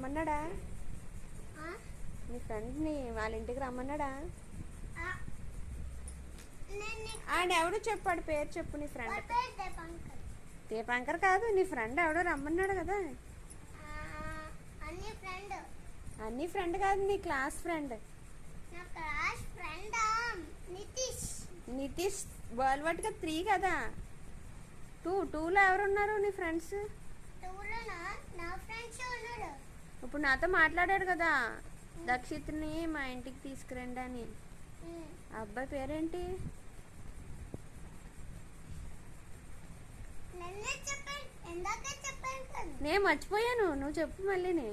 రమ్మన్నాడా? నీ ఫ్రెండ్ని వాళ్ళ ఇంటికి రమ్మన్నాడా? ఆడెవడో చెప్పాడు పేరు చెప్పు. నీ ఫ్రెండ్ దీపాంకర్ కాదు, నీ ఫ్రెండ్ ఎవడో రమ్మన్నాడు కదా. అన్ని ఫ్రెండ్ కాదు, నీ క్లాస్ ఫ్రెండ్. నితీష్ బాల్వట్గా 3 కదా. 2లో ఎవరున్నారు నీ ఫ్రెండ్స్? ఇప్పుడు నాతో మాట్లాడాడు కదా, దక్షిత్ని మా ఇంటికి తీసుకురండి అని. ఆ అబ్బాయి పేరేంటి? నేను మర్చిపోయాను, నువ్వు చెప్పు మళ్ళీని.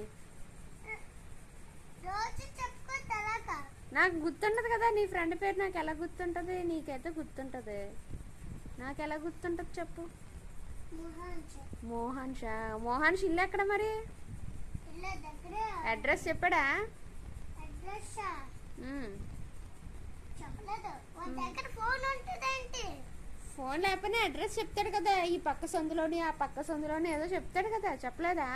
నాకు గుర్తుంటది కదా నీ ఫ్రెండ్ పేరు. నాకు ఎలా గుర్తుంటది? నీకైతే గుర్తుంటది, నాకు ఎలా గుర్తుంటది చెప్పు. మోహన్ షా. మోహన్ ఇల్లు ఎక్కడ మరి? అడ్రస్ చెప్పాడా? ఫోన్ లేకపోయినా అడ్రస్ చెప్తాడు కదా, ఈ పక్క సందులోని ఆ పక్క సందులోని ఏదో చెప్తాడు కదా, చెప్పలేదా?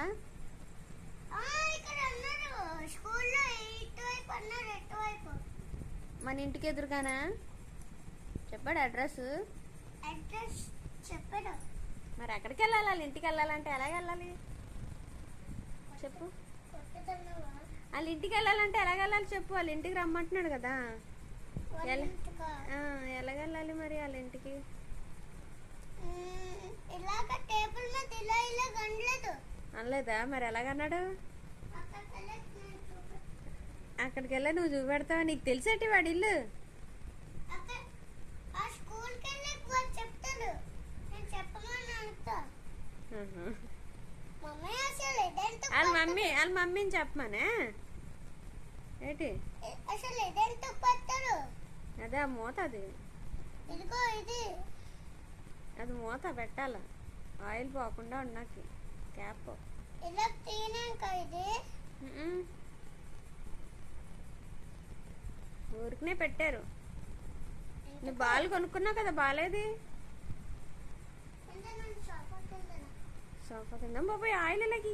మన ఇంటికి ఎదురుగానా చెప్పాడు అడ్రస్? చెప్పాడు. మరి ఎక్కడికి వెళ్ళాలి? వాళ్ళ ఇంటికి వెళ్ళాలంటే ఎలాగ వెళ్ళాలి చెప్పు. వాళ్ళ ఇంటికి వెళ్ళాలంటే ఎలాగ వెళ్ళాలి చెప్పు. వాళ్ళ ఇంటికి రమ్మంటున్నాడు కదా, ఎలాగెళ్ళాలి మరి వాళ్ళ ఇంటికి? అనలేదా? మరి ఎలాగన్నాడు? అక్కడికి వెళ్ళా నువ్వు చూపెడతావా? నీకు తెలిసేటి వాడి ఇల్లు? వాళ్ళ మమ్మీని చెప్పమనే ఏంటి? అదే ఆ మూత, అది మూత పెట్టాల, ఆయిల్ పోకుండా ఉన్నాకి క్యాప్. ఊరికనే పెట్టారు. నీ బాల్ కొనుక్కున్నావు కదా, బాలేది సోఫా కింద బాబాయ్ ఆయిల్ ఇలాగి.